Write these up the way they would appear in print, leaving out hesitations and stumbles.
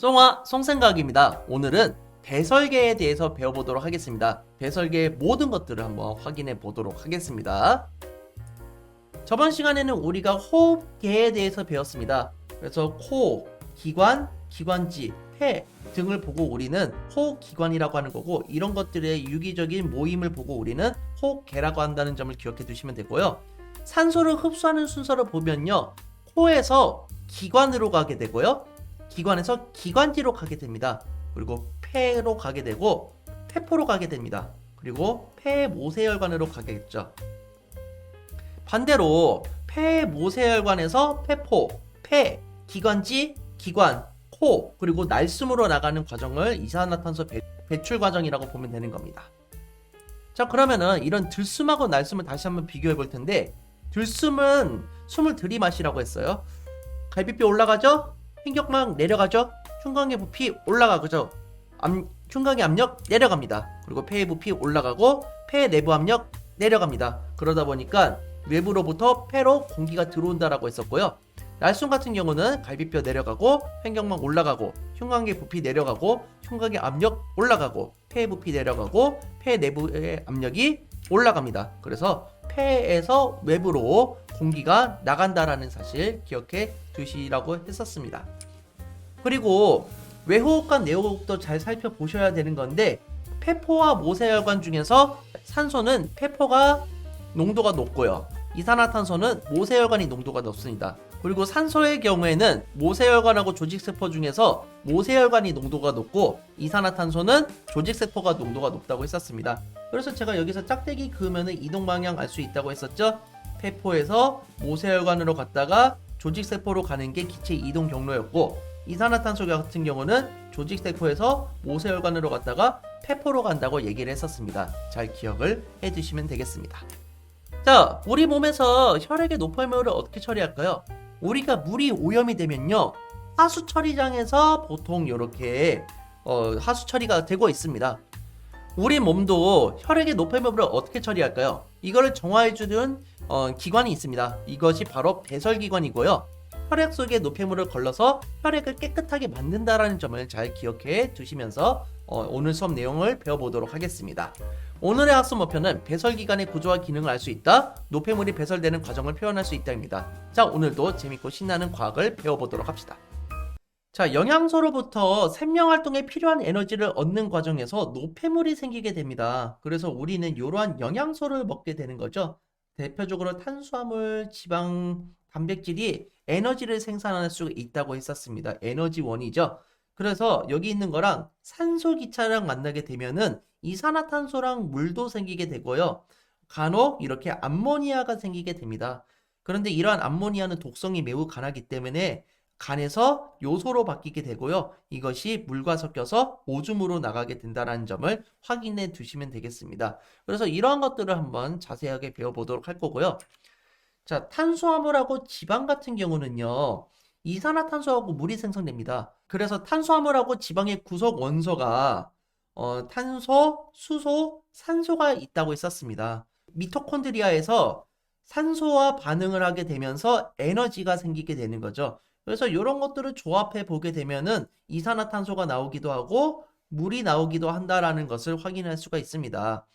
송아 송생각입니다. 오늘은 배설계에 대해서 배워보도록 하겠습니다. 배설계의 모든 것들을 한번 확인해 보도록 하겠습니다. 저번 시간에는 우리가 호흡계에 대해서 배웠습니다. 그래서 코, 기관, 기관지, 폐 등을 보고 우리는 호흡기관이라고 하는 거고, 이런 것들의 유기적인 모임을 보고 우리는 호흡계라고 한다는 점을 기억해 두시면 되고요. 산소를 흡수하는 순서를 보면요, 코에서 기관으로 가게 되고요, 기관에서 기관지로 가게 됩니다. 그리고 폐로 가게 되고 폐포로 가게 됩니다. 그리고 폐모세혈관으로 가겠죠. 반대로 폐모세혈관에서 폐포, 폐, 기관지, 기관, 코, 그리고 날숨으로 나가는 과정을 이산화탄소 배출 과정이라고 보면 되는 겁니다. 자, 그러면은 이런 들숨하고 날숨을 다시 한번 비교해 볼 텐데, 들숨은 숨을 들이마시라고 했어요. 갈비뼈 올라가죠? 횡격막 내려가죠? 흉곽의 부피 올라가죠? 흉곽의 압력 내려갑니다. 그리고 폐의 부피 올라가고 폐의 내부 압력 내려갑니다. 그러다 보니까 외부로부터 폐로 공기가 들어온다라고 했었고요. 날숨 같은 경우는 갈비뼈 내려가고 횡격막 올라가고 흉곽의 부피 내려가고 흉곽의 압력 올라가고 폐의 부피 내려가고 폐 내부의 압력이 올라갑니다. 그래서 폐에서 외부로 공기가 나간다라는 사실 기억해 두시라고 했었습니다. 그리고 외호흡과 내호흡도 잘 살펴보셔야 되는 건데, 폐포와 모세혈관 중에서 산소는 폐포가 농도가 높고요, 이산화탄소는 모세혈관이 농도가 높습니다. 그리고 산소의 경우에는 모세혈관하고 조직세포 중에서 모세혈관이 농도가 높고 이산화탄소는 조직세포가 농도가 높다고 했었습니다. 그래서 제가 여기서 짝대기 그으면 이동 방향 알 수 있다고 했었죠. 폐포에서 모세혈관으로 갔다가 조직세포로 가는 게 기체 이동 경로였고, 이산화탄소 같은 경우는 조직세포에서 모세혈관으로 갔다가 폐포로 간다고 얘기를 했었습니다. 잘 기억을 해두시면 되겠습니다. 자, 우리 몸에서 혈액의 노폐물을 어떻게 처리할까요? 우리가 물이 오염이 되면요, 하수 처리장에서 보통 이렇게 하수 처리가 되고 있습니다. 우리 몸도 혈액의 노폐물을 어떻게 처리할까요? 이거를 정화해주는 기관이 있습니다. 이것이 바로 배설기관이고요. 혈액 속에 노폐물을 걸러서 혈액을 깨끗하게 만든다는 점을 잘 기억해 두시면서 오늘 수업 내용을 배워보도록 하겠습니다. 오늘의 학습 목표는 배설기관의 구조와 기능을 알 수 있다, 노폐물이 배설되는 과정을 표현할 수 있다입니다. 자, 오늘도 재밌고 신나는 과학을 배워보도록 합시다. 자, 영양소로부터 생명활동에 필요한 에너지를 얻는 과정에서 노폐물이 생기게 됩니다. 그래서 우리는 이러한 영양소를 먹게 되는 거죠. 대표적으로 탄수화물, 지방, 단백질이 에너지를 생산할 수 있다고 했었습니다. 에너지원이죠. 그래서 여기 있는 거랑 산소 기차랑 만나게 되면은 이산화탄소랑 물도 생기게 되고요, 간혹 이렇게 암모니아가 생기게 됩니다. 그런데 이러한 암모니아는 독성이 매우 강하기 때문에 간에서 요소로 바뀌게 되고요, 이것이 물과 섞여서 오줌으로 나가게 된다는 점을 확인해 두시면 되겠습니다. 그래서 이러한 것들을 한번 자세하게 배워보도록 할 거고요. 자, 탄수화물하고 지방 같은 경우는요, 이산화탄소하고 물이 생성됩니다. 그래서 탄수화물하고 지방의 구성 원소가 탄소, 수소, 산소가 있다고 했었습니다. 미토콘드리아에서 산소와 반응을 하게 되면서 에너지가 생기게 되는 거죠. 그래서 이런 것들을 조합해 보게 되면은 이산화탄소가 나오기도 하고 물이 나오기도 한다라는 것을 확인할 수가 있습니다.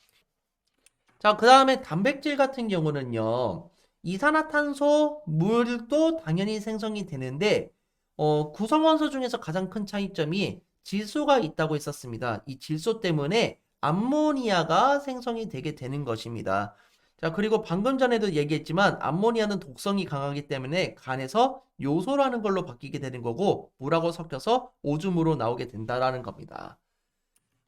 자, 그 다음에 단백질 같은 경우는요, 이산화탄소, 물도 당연히 생성이 되는데 구성원소 중에서 가장 큰 차이점이 질소가 있다고 했었습니다. 이 질소 때문에 암모니아가 생성이 되게 되는 것입니다. 자, 그리고 방금 전에도 얘기했지만 암모니아는 독성이 강하기 때문에 간에서 요소라는 걸로 바뀌게 되는 거고, 물하고 섞여서 오줌으로 나오게 된다라는 겁니다.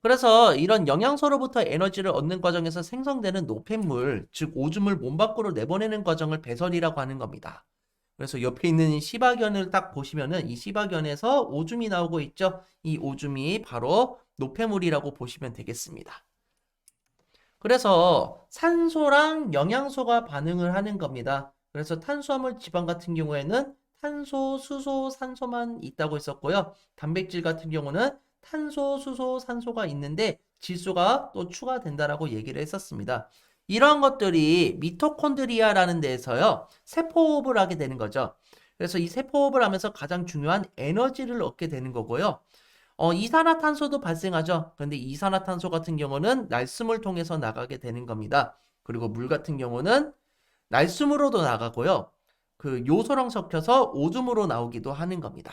그래서 이런 영양소로부터 에너지를 얻는 과정에서 생성되는 노폐물, 즉 오줌을 몸 밖으로 내보내는 과정을 배설이라고 하는 겁니다. 그래서 옆에 있는 시바견을 딱 보시면은 이 시바견에서 오줌이 나오고 있죠. 이 오줌이 바로 노폐물이라고 보시면 되겠습니다. 그래서 산소랑 영양소가 반응을 하는 겁니다. 그래서 탄수화물, 지방 같은 경우에는 탄소, 수소, 산소만 있다고 했었고요. 단백질 같은 경우는 탄소, 수소, 산소가 있는데 질소가 또 추가된다라고 얘기를 했었습니다. 이러한 것들이 미토콘드리아라는 데에서요, 세포호흡을 하게 되는 거죠. 그래서 이 세포호흡을 하면서 가장 중요한 에너지를 얻게 되는 거고요. 이산화탄소도 발생하죠. 그런데 이산화탄소 같은 경우는 날숨을 통해서 나가게 되는 겁니다. 그리고 물 같은 경우는 날숨으로도 나가고요. 그 요소랑 섞여서 오줌으로 나오기도 하는 겁니다.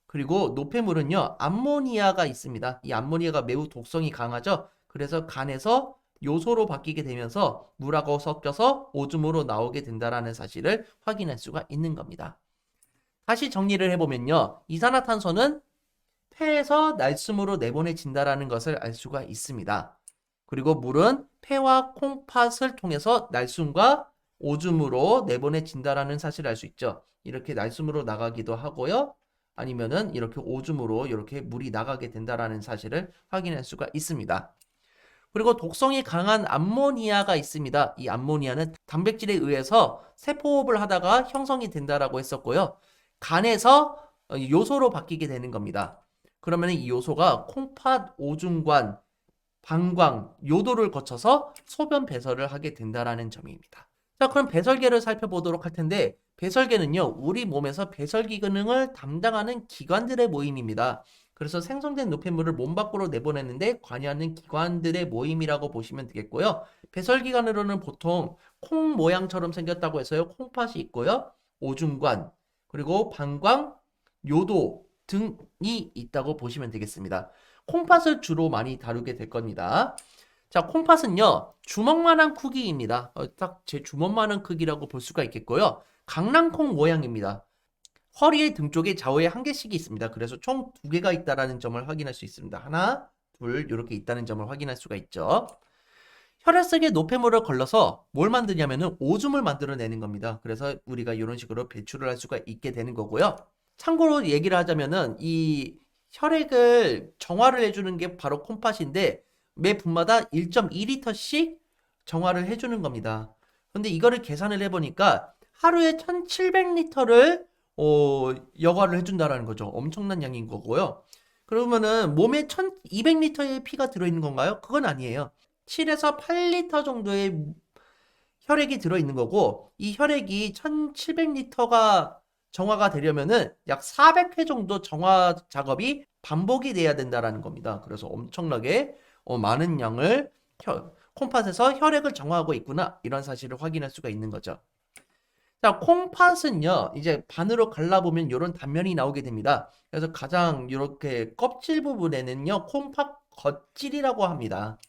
그리고 노폐물은요, 암모니아가 있습니다. 이 암모니아가 매우 독성이 강하죠. 그래서 간에서 요소로 바뀌게 되면서 물하고 섞여서 오줌으로 나오게 된다는 사실을 확인할 수가 있는 겁니다. 다시 정리를 해보면요, 이산화탄소는 폐에서 날숨으로 내보내진다는 것을 알 수가 있습니다. 그리고 물은 폐와 콩팥을 통해서 날숨과 오줌으로 내보내진다는 사실을 알 수 있죠. 이렇게 날숨으로 나가기도 하고요. 아니면은 이렇게 오줌으로 이렇게 물이 나가게 된다는 사실을 확인할 수가 있습니다. 그리고 독성이 강한 암모니아가 있습니다. 이 암모니아는 단백질에 의해서 세포호흡을 하다가 형성이 된다라고 했었고요. 간에서 요소로 바뀌게 되는 겁니다. 그러면 이 요소가 콩팥, 오줌관, 방광, 요도를 거쳐서 소변 배설을 하게 된다라는 점입니다. 자, 그럼 배설계를 살펴보도록 할 텐데, 배설계는요, 우리 몸에서 배설기 기능을 담당하는 기관들의 모임입니다. 그래서 생성된 노폐물을 몸 밖으로 내보내는데 관여하는 기관들의 모임이라고 보시면 되겠고요. 배설기관으로는 보통 콩 모양처럼 생겼다고 해서요, 콩팥이 있고요, 오줌관, 그리고 방광, 요도 등이 있다고 보시면 되겠습니다. 콩팥을 주로 많이 다루게 될 겁니다. 자, 콩팥은요, 주먹만한 크기입니다. 딱 제 주먹만한 크기라고 볼 수가 있겠고요. 강낭콩 모양입니다. 허리의 등 쪽에 좌우에 한 개씩이 있습니다. 그래서 총 2개가 있다는 점을 확인할 수 있습니다. 하나, 둘, 이렇게 있다는 점을 확인할 수가 있죠. 혈액 속에 노폐물을 걸러서 뭘 만드냐면은 오줌을 만들어내는 겁니다. 그래서 우리가 이런 식으로 배출을 할 수가 있게 되는 거고요. 참고로 얘기를 하자면은 이 혈액을 정화를 해주는 게 바로 콩팥인데 매 분마다 1.2리터씩 정화를 해주는 겁니다. 근데 이거를 계산을 해보니까 하루에 1700리터를 여과를 해준다라는 거죠. 엄청난 양인 거고요. 그러면은 몸에 1200리터의 피가 들어있는 건가요? 그건 아니에요. 7에서 8리터 정도의 혈액이 들어있는 거고, 이 혈액이 1700리터가 정화가 되려면은 약 400회 정도 정화 작업이 반복이 돼야 된다라는 겁니다. 그래서 엄청나게 많은 양을 콩팥에서 혈액을 정화하고 있구나, 이런 사실을 확인할 수가 있는 거죠. 자, 콩팥은요, 이제 반으로 갈라보면 이런 단면이 나오게 됩니다. 그래서 가장 이렇게 껍질 부분에는요, 콩팥 겉질이라고 합니다.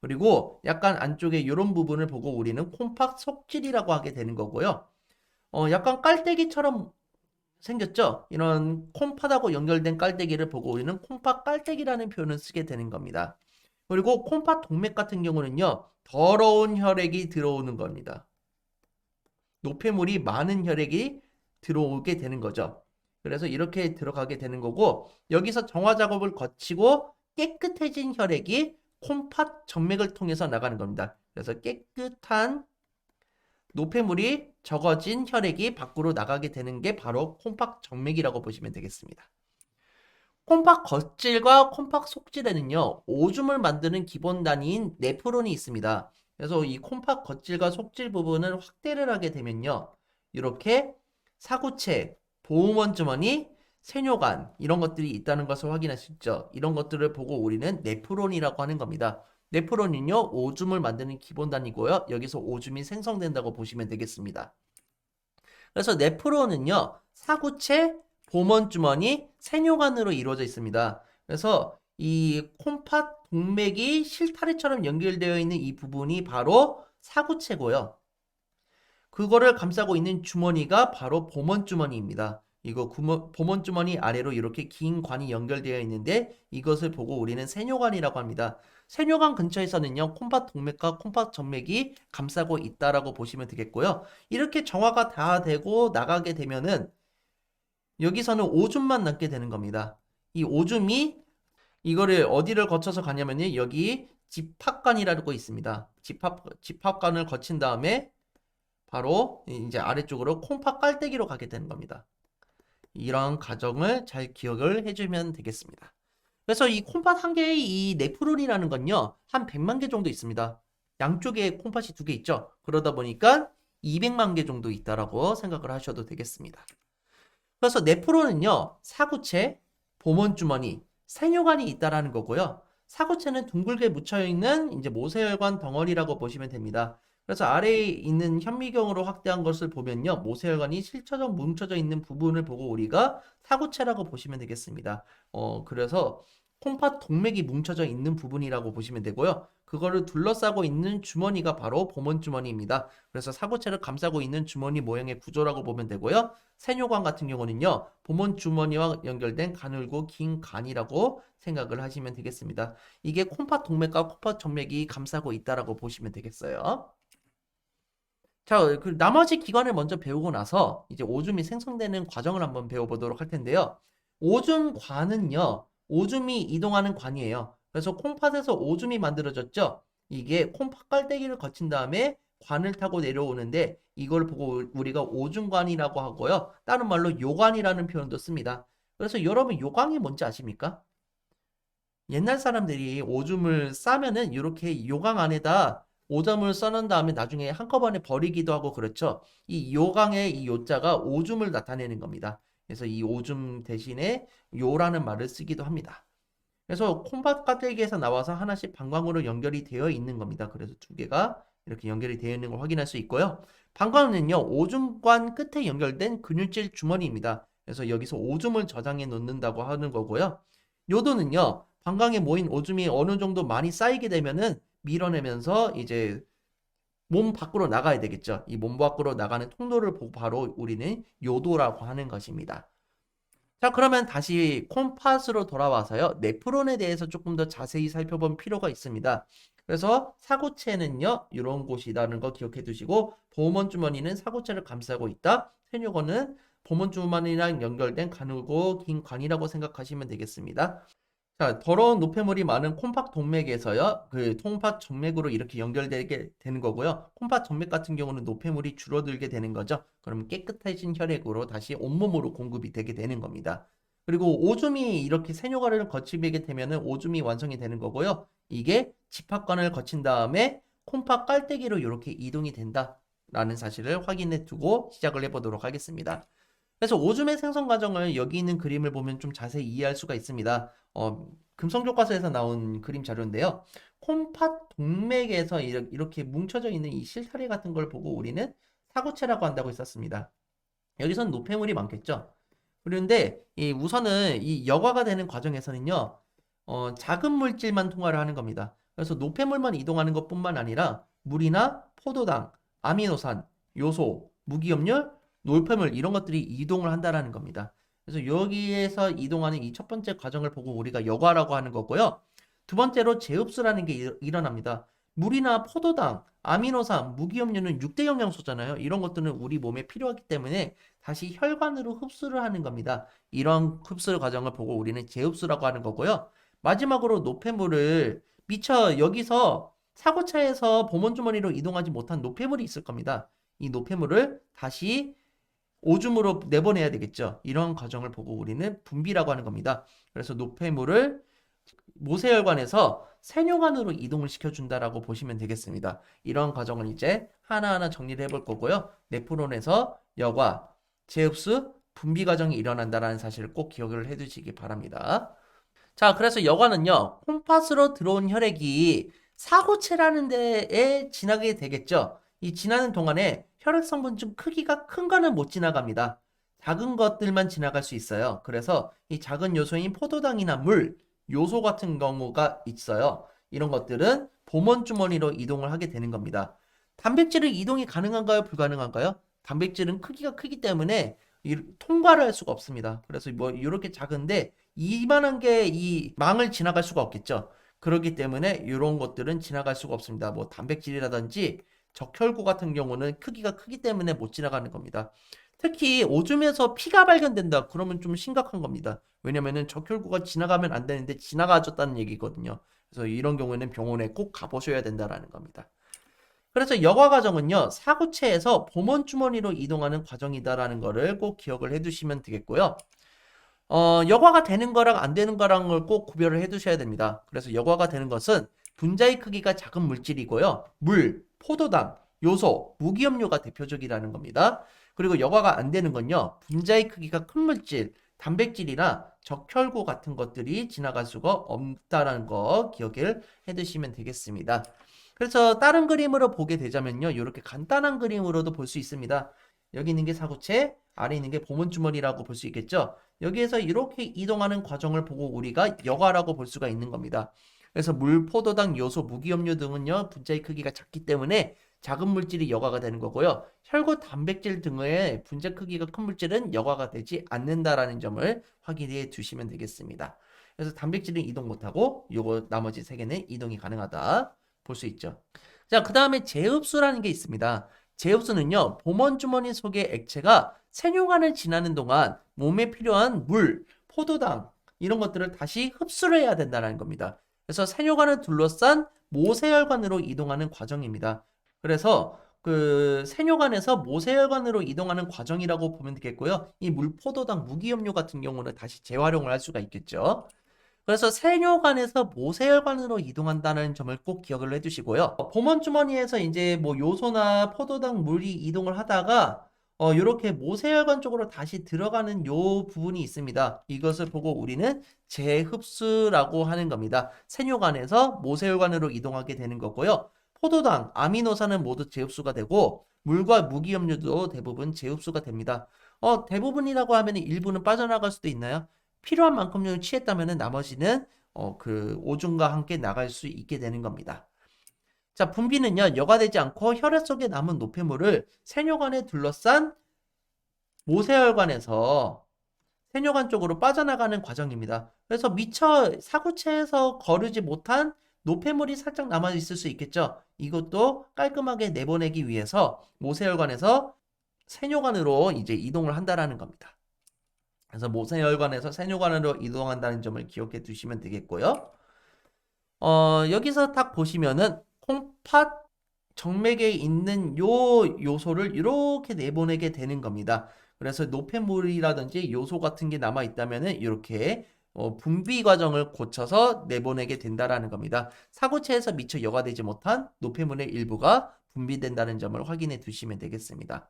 그리고 약간 안쪽에 이런 부분을 보고 우리는 콩팥 속질이라고 하게 되는 거고요. 약간 깔때기처럼 생겼죠? 이런 콩팥하고 연결된 깔때기를 보고 우리는 콩팥 깔때기라는 표현을 쓰게 되는 겁니다. 그리고 콩팥 동맥 같은 경우는요, 더러운 혈액이 들어오는 겁니다. 노폐물이 많은 혈액이 들어오게 되는 거죠. 그래서 이렇게 들어가게 되는 거고, 여기서 정화 작업을 거치고 깨끗해진 혈액이 콩팥 정맥을 통해서 나가는 겁니다. 그래서 깨끗한 노폐물이 적어진 혈액이 밖으로 나가게 되는 게 바로 콩팥 정맥이라고 보시면 되겠습니다. 콩팥 겉질과 콩팥 속질에는요, 오줌을 만드는 기본 단위인 네프론이 있습니다. 그래서 이 콩팥 겉질과 속질 부분을 확대를 하게 되면요, 이렇게 사구체, 보음원 주머니, 세뇨관 이런 것들이 있다는 것을 확인할 수 있죠. 이런 것들을 보고 우리는 네프론이라고 하는 겁니다. 네프론은요, 오줌을 만드는 기본 단위고요. 여기서 오줌이 생성된다고 보시면 되겠습니다. 그래서 네프론은요, 사구체, 보먼 주머니, 세뇨관으로 이루어져 있습니다. 그래서 이 콩팥 동맥이 실타래처럼 연결되어 있는 이 부분이 바로 사구체고요. 그거를 감싸고 있는 주머니가 바로 보먼 주머니입니다. 이거 보먼 주머니 아래로 이렇게 긴 관이 연결되어 있는데 이것을 보고 우리는 세뇨관이라고 합니다. 세뇨관 근처에서는요, 콩팥 동맥과 콩팥 정맥이 감싸고 있다라고 보시면 되겠고요. 이렇게 정화가 다 되고 나가게 되면은 여기서는 오줌만 남게 되는 겁니다. 이 오줌이 이거를 어디를 거쳐서 가냐면요, 여기 집합관이라고 있습니다. 집합관을 거친 다음에 바로 이제 아래쪽으로 콩팥 깔때기로 가게 되는 겁니다. 이런 과정을 잘 기억을 해주면 되겠습니다. 그래서 이 콩팥 한 개의 이 네프론이라는 건요, 한 100만 개 정도 있습니다. 양쪽에 콩팥이 2개 있죠. 그러다 보니까 200만 개 정도 있다라고 생각을 하셔도 되겠습니다. 그래서 내프론은요, 사구체, 보몬주머니, 세뇨관이 있다라는 거고요. 사구체는 둥글게 묻혀있는 이제 모세혈관 덩어리라고 보시면 됩니다. 그래서 아래에 있는 현미경으로 확대한 것을 보면요, 모세혈관이 실처럼 뭉쳐져 있는 부분을 보고 우리가 사구체라고 보시면 되겠습니다. 그래서 콩팥 동맥이 뭉쳐져 있는 부분이라고 보시면 되고요. 그거를 둘러싸고 있는 주머니가 바로 보몬주머니입니다. 그래서 사구체를 감싸고 있는 주머니 모양의 구조라고 보면 되고요. 세뇨관 같은 경우는요, 보몬주머니와 연결된 가늘고 긴 간이라고 생각을 하시면 되겠습니다. 이게 콩팥 동맥과 콩팥 정맥이 감싸고 있다라고 보시면 되겠어요. 자, 그 나머지 기관을 먼저 배우고 나서 이제 오줌이 생성되는 과정을 한번 배워보도록 할 텐데요. 오줌관은요, 오줌이 이동하는 관이에요. 그래서 콩팥에서 오줌이 만들어졌죠. 이게 콩팥 깔때기를 거친 다음에 관을 타고 내려오는데 이걸 보고 우리가 오줌관이라고 하고요. 다른 말로 요관이라는 표현도 씁니다. 그래서 여러분 요강이 뭔지 아십니까? 옛날 사람들이 오줌을 싸면은 이렇게 요강 안에다 오줌을 써놓은 다음에 나중에 한꺼번에 버리기도 하고 그렇죠. 이 요강의 이 요자가 오줌을 나타내는 겁니다. 그래서 이 오줌 대신에 요라는 말을 쓰기도 합니다. 그래서 콩팥 껍데기에서 나와서 하나씩 방광으로 연결이 되어 있는 겁니다. 그래서 두 개가 이렇게 연결이 되어 있는 걸 확인할 수 있고요. 방광은요, 오줌관 끝에 연결된 근육질 주머니입니다. 그래서 여기서 오줌을 저장해 놓는다고 하는 거고요. 요도는요, 방광에 모인 오줌이 어느 정도 많이 쌓이게 되면은 밀어내면서 이제 몸 밖으로 나가야 되겠죠. 이 몸 밖으로 나가는 통로를 보고 바로 우리는 요도라고 하는 것입니다. 자, 그러면 다시 콩팥으로 돌아와서요, 네프론에 대해서 조금 더 자세히 살펴볼 필요가 있습니다. 그래서 사구체는요, 이런 곳이라는 거 기억해 두시고, 보몬주머니는 사구체를 감싸고 있다. 세뇨관은 보몬주머니랑 연결된 가늘고 긴 관이라고 생각하시면 되겠습니다. 자, 더러운 노폐물이 많은 콩팥 동맥에서요, 그 콩팥 정맥으로 이렇게 연결되게 되는 거고요. 콩팥 정맥 같은 경우는 노폐물이 줄어들게 되는 거죠. 그럼 깨끗해진 혈액으로 다시 온몸으로 공급이 되게 되는 겁니다. 그리고 오줌이 이렇게 세뇨관을 거치게 되면은 오줌이 완성이 되는 거고요. 이게 집합관을 거친 다음에 콩팥 깔때기로 이렇게 이동이 된다라는 사실을 확인해 두고 시작을 해보도록 하겠습니다. 그래서 오줌의 생성 과정을 여기 있는 그림을 보면 좀 자세히 이해할 수가 있습니다. 금성교과서에서 나온 그림 자료인데요. 콩팥 동맥에서 이렇게 뭉쳐져 있는 이 실타래 같은 걸 보고 우리는 사구체라고 한다고 했었습니다. 여기선 노폐물이 많겠죠. 그런데 우선은 이 여과가 되는 과정에서는요, 작은 물질만 통과를 하는 겁니다. 그래서 노폐물만 이동하는 것뿐만 아니라 물이나 포도당, 아미노산, 요소, 무기염료, 노폐물 이런 것들이 이동을 한다라는 겁니다. 그래서 여기에서 이동하는 이 첫 번째 과정을 보고 우리가 여과라고 하는 거고요. 두 번째로 재흡수라는 게 일어납니다. 물이나 포도당, 아미노산, 무기염료는 6대 영양소잖아요. 이런 것들은 우리 몸에 필요하기 때문에 다시 혈관으로 흡수를 하는 겁니다. 이런 흡수 과정을 보고 우리는 재흡수라고 하는 거고요. 마지막으로 노폐물을 미처 여기서 사고차에서 보몬주머니로 이동하지 못한 노폐물이 있을 겁니다. 이 노폐물을 다시 오줌으로 내보내야 되겠죠. 이런 과정을 보고 우리는 분비라고 하는 겁니다. 그래서 노폐물을 모세혈관에서 세뇨관으로 이동을 시켜준다라고 보시면 되겠습니다. 이런 과정을 이제 하나하나 정리를 해볼 거고요. 네프론에서 여과, 재흡수, 분비 과정이 일어난다는 사실을 꼭 기억을 해두시기 바랍니다. 자, 그래서 여과는요, 콩팥으로 들어온 혈액이 사고체라는 데에 지나게 되겠죠. 이 지나는 동안에 혈액 성분중 크기가 큰 거는 못 지나갑니다. 작은 것들만 지나갈 수 있어요. 그래서 이 작은 요소인 포도당이나 물, 요소 같은 경우가 있어요. 이런 것들은 보몬주머니로 이동을 하게 되는 겁니다. 단백질은 이동이 가능한가요? 불가능한가요? 단백질은 크기가 크기 때문에 통과를 할 수가 없습니다. 그래서 뭐 이렇게 작은데 이만한 게 이 망을 지나갈 수가 없겠죠. 그렇기 때문에 이런 것들은 지나갈 수가 없습니다. 뭐 단백질이라든지 적혈구 같은 경우는 크기가 크기 때문에 못 지나가는 겁니다. 특히 오줌에서 피가 발견된다. 그러면 좀 심각한 겁니다. 왜냐면은 적혈구가 지나가면 안 되는데 지나가졌다는 얘기거든요. 그래서 이런 경우에는 병원에 꼭 가보셔야 된다라는 겁니다. 그래서 여과 과정은요, 사구체에서 보몬주머니로 이동하는 과정이다라는 거를 꼭 기억을 해두시면 되겠고요. 여과가 되는 거랑 안 되는 거랑 걸 꼭 구별을 해두셔야 됩니다. 그래서 여과가 되는 것은 분자의 크기가 작은 물질이고요. 물, 포도당, 요소, 무기염료가 대표적이라는 겁니다. 그리고 여과가 안 되는 건요. 분자의 크기가 큰 물질, 단백질이나 적혈구 같은 것들이 지나갈 수가 없다는 거 기억을 해두시면 되겠습니다. 그래서 다른 그림으로 보게 되자면요. 이렇게 간단한 그림으로도 볼 수 있습니다. 여기 있는 게 사구체, 아래 있는 게 보문주머니라고 볼 수 있겠죠. 여기에서 이렇게 이동하는 과정을 보고 우리가 여과라고 볼 수가 있는 겁니다. 그래서 물, 포도당, 요소, 무기염료 등은요. 분자의 크기가 작기 때문에 작은 물질이 여과가 되는 거고요. 혈구, 단백질 등의 분자 크기가 큰 물질은 여과가 되지 않는다라는 점을 확인해 두시면 되겠습니다. 그래서 단백질은 이동 못하고 요거 나머지 세 개는 이동이 가능하다 볼 수 있죠. 자, 그 다음에 제흡수라는 게 있습니다. 제흡수는요, 보먼주머니 속의 액체가 세뇨관을 지나는 동안 몸에 필요한 물, 포도당 이런 것들을 다시 흡수를 해야 된다는 겁니다. 그래서 세뇨관을 둘러싼 모세혈관으로 이동하는 과정입니다. 그래서 그 세뇨관에서 모세혈관으로 이동하는 과정이라고 보면 되겠고요. 이 물, 포도당, 무기염료 같은 경우는 다시 재활용을 할 수가 있겠죠. 그래서 세뇨관에서 모세혈관으로 이동한다는 점을 꼭 기억을 해두시고요. 보먼주머니에서 이제 뭐 요소나 포도당, 물이 이동을 하다가 이렇게 모세혈관 쪽으로 다시 들어가는 요 부분이 있습니다. 이것을 보고 우리는 재흡수라고 하는 겁니다. 세뇨관에서 모세혈관으로 이동하게 되는 거고요. 포도당, 아미노산은 모두 재흡수가 되고 물과 무기염료도 대부분 재흡수가 됩니다. 대부분이라고 하면 일부는 빠져나갈 수도 있나요? 필요한 만큼을 취했다면 나머지는 그 오줌과 함께 나갈 수 있게 되는 겁니다. 자, 분비는요, 여과되지 않고 혈액 속에 남은 노폐물을 세뇨관에 둘러싼 모세혈관에서 세뇨관 쪽으로 빠져나가는 과정입니다. 그래서 미처 사구체에서 거르지 못한 노폐물이 살짝 남아 있을 수 있겠죠. 이것도 깔끔하게 내보내기 위해서 모세혈관에서 세뇨관으로 이제 이동을 한다라는 겁니다. 그래서 모세혈관에서 세뇨관으로 이동한다는 점을 기억해 두시면 되겠고요. 여기서 딱 보시면은 콩팥 정맥에 있는 요 요소를 이렇게 내보내게 되는 겁니다. 그래서 노폐물이라든지 요소 같은 게 남아 있다면은 이렇게 분비 과정을 거쳐서 내보내게 된다라는 겁니다. 사구체에서 미처 여과되지 못한 노폐물의 일부가 분비된다는 점을 확인해 두시면 되겠습니다.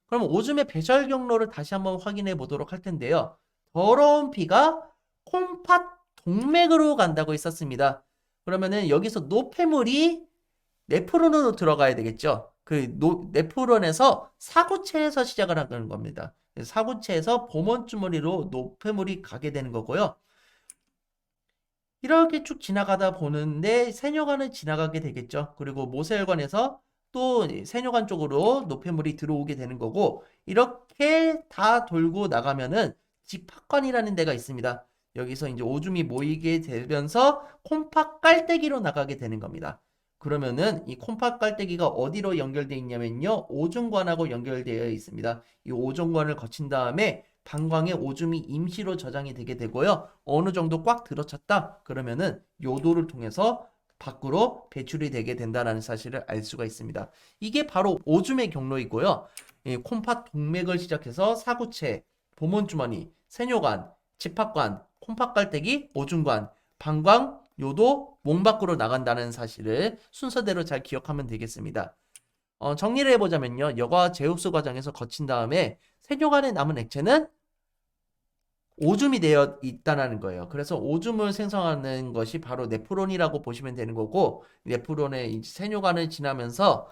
그럼 오줌의 배설 경로를 다시 한번 확인해 보도록 할 텐데요. 더러운 피가 콩팥 동맥으로 간다고 했었습니다. 그러면은 여기서 노폐물이 네프론으로 들어가야 되겠죠. 그 네프론에서 사구체에서 시작을 하는 겁니다. 사구체에서 보먼주머니로 노폐물이 가게 되는 거고요. 이렇게 쭉 지나가다 보는데 세뇨관을 지나가게 되겠죠. 그리고 모세혈관에서 또 세뇨관 쪽으로 노폐물이 들어오게 되는 거고, 이렇게 다 돌고 나가면은 집합관이라는 데가 있습니다. 여기서 이제 오줌이 모이게 되면서 콩팥 깔때기로 나가게 되는 겁니다. 그러면은 이 콩팥 깔때기가 어디로 연결되어 있냐면요, 오줌관하고 연결되어 있습니다. 이 오줌관을 거친 다음에 방광에 오줌이 임시로 저장이 되게 되고요. 어느 정도 꽉 들어찼다 그러면은 요도를 통해서 밖으로 배출이 되게 된다는 사실을 알 수가 있습니다. 이게 바로 오줌의 경로이고요. 콩팥 동맥을 시작해서 사구체, 보문주머니, 세뇨관, 집합관, 콩팥 깔때기, 오줌관, 방광, 요도, 몸 밖으로 나간다는 사실을 순서대로 잘 기억하면 되겠습니다. 정리를 해보자면요. 여과 재흡수 과정에서 거친 다음에 세뇨관에 남은 액체는 오줌이 되어 있다는 거예요. 그래서 오줌을 생성하는 것이 바로 네프론이라고 보시면 되는 거고, 네프론의 세뇨관을 지나면서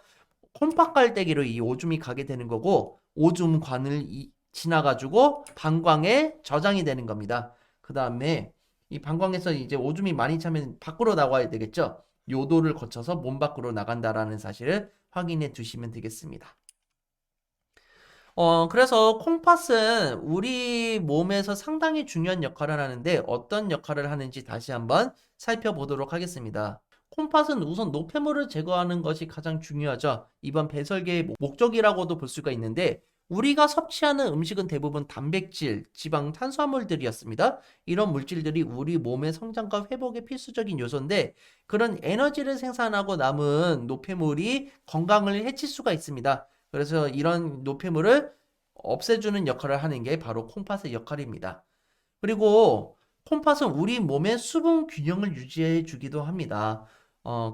콩팥 깔때기로 이 오줌이 가게 되는 거고, 오줌관을 지나가지고 방광에 저장이 되는 겁니다. 그 다음에 이 방광에서 이제 오줌이 많이 차면 밖으로 나와야 되겠죠. 요도를 거쳐서 몸 밖으로 나간다라는 사실을 확인해 두시면 되겠습니다. 그래서 콩팥은 우리 몸에서 상당히 중요한 역할을 하는데 어떤 역할을 하는지 다시 한번 살펴보도록 하겠습니다. 콩팥은 우선 노폐물을 제거하는 것이 가장 중요하죠. 이번 배설계의 목적이라고도 볼 수가 있는데 우리가 섭취하는 음식은 대부분 단백질, 지방, 탄수화물들이었습니다. 이런 물질들이 우리 몸의 성장과 회복에 필수적인 요소인데 그런 에너지를 생산하고 남은 노폐물이 건강을 해칠 수가 있습니다. 그래서 이런 노폐물을 없애주는 역할을 하는 게 바로 콩팥의 역할입니다. 그리고 콩팥은 우리 몸의 수분 균형을 유지해 주기도 합니다.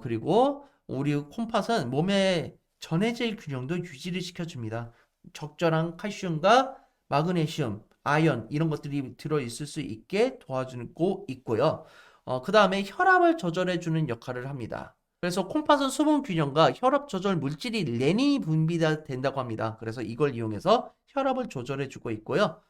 그리고 우리 콩팥은 몸의 전해질 균형도 유지를 시켜줍니다. 적절한 칼슘과 마그네슘, 아연 이런 것들이 들어있을 수 있게 도와주고 있고요. 그 다음에 혈압을 조절해주는 역할을 합니다. 그래서 콩팥은 수분 균형과 혈압 조절 물질이 레닌이 분비된다고 합니다. 그래서 이걸 이용해서 혈압을 조절해주고 있고요.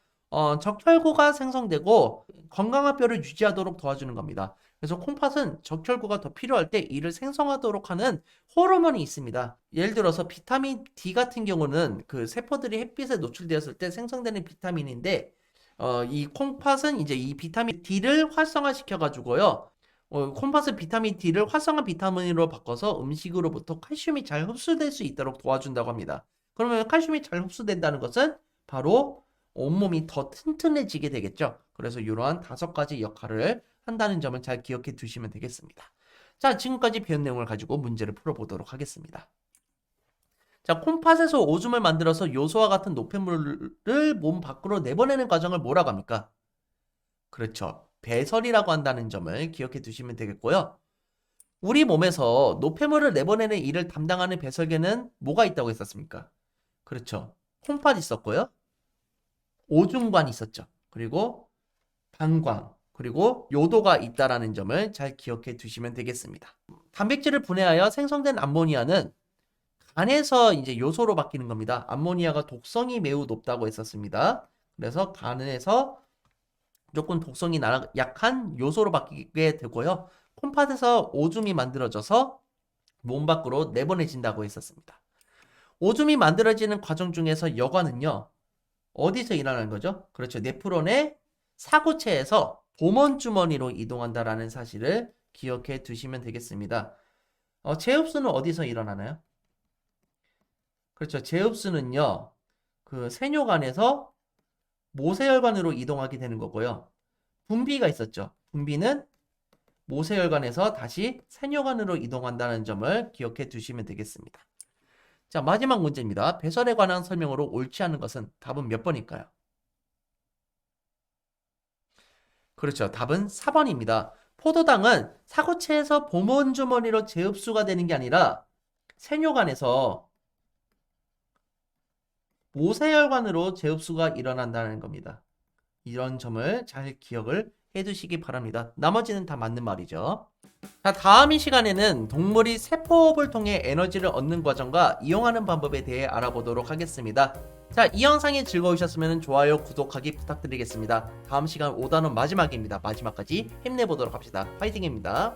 적혈구가 생성되고 건강한 뼈를 유지하도록 도와주는 겁니다. 그래서 콩팥은 적혈구가 더 필요할 때 이를 생성하도록 하는 호르몬이 있습니다. 예를 들어서 비타민 D 같은 경우는 그 세포들이 햇빛에 노출되었을 때 생성되는 비타민인데 이 콩팥은 이제 이 비타민 D를 활성화시켜 가지고요. 콩팥은 비타민 D를 활성화 비타민으로 바꿔서 음식으로부터 칼슘이 잘 흡수될 수 있도록 도와준다고 합니다. 그러면 칼슘이 잘 흡수된다는 것은 바로 온몸이 더 튼튼해지게 되겠죠. 그래서 이러한 5가지 역할을 한다는 점을 잘 기억해 두시면 되겠습니다. 자, 지금까지 배운 내용을 가지고 문제를 풀어보도록 하겠습니다. 자, 콩팥에서 오줌을 만들어서 요소와 같은 노폐물을 몸 밖으로 내보내는 과정을 뭐라고 합니까? 그렇죠. 배설이라고 한다는 점을 기억해 두시면 되겠고요. 우리 몸에서 노폐물을 내보내는 일을 담당하는 배설계는 뭐가 있다고 했었습니까? 그렇죠. 콩팥 있었고요. 오줌관 있었죠. 그리고 방광, 그리고 요도가 있다라는 점을 잘 기억해 두시면 되겠습니다. 단백질을 분해하여 생성된 암모니아는 간에서 이제 요소로 바뀌는 겁니다. 암모니아가 독성이 매우 높다고 했었습니다. 그래서 간에서 조금 독성이 약한 요소로 바뀌게 되고요. 콩팥에서 오줌이 만들어져서 몸 밖으로 내보내진다고 했었습니다. 오줌이 만들어지는 과정 중에서 여과는요. 어디서 일어나는 거죠? 그렇죠. 네프론의 사구체에서 보먼 주머니로 이동한다라는 사실을 기억해 두시면 되겠습니다. 재흡수는 어디서 일어나나요? 그렇죠. 재흡수는요. 그 세뇨관에서 모세혈관으로 이동하게 되는 거고요. 분비가 있었죠. 분비는 모세혈관에서 다시 세뇨관으로 이동한다는 점을 기억해 두시면 되겠습니다. 자, 마지막 문제입니다. 배설에 관한 설명으로 옳지 않은 것은 답은 몇 번일까요? 그렇죠. 답은 4번입니다. 포도당은 사구체에서 보먼 주머니로 재흡수가 되는 게 아니라 세뇨관에서 모세혈관으로 재흡수가 일어난다는 겁니다. 이런 점을 잘 기억을 해두시기 바랍니다. 나머지는 다 맞는 말이죠. 자, 다음 이 시간에는 동물이 세포호흡을 통해 에너지를 얻는 과정과 이용하는 방법에 대해 알아보도록 하겠습니다. 자, 이 영상이 즐거우셨으면 좋아요, 구독하기 부탁드리겠습니다. 다음 시간 5단원 마지막입니다. 마지막까지 힘내보도록 합시다. 파이팅입니다.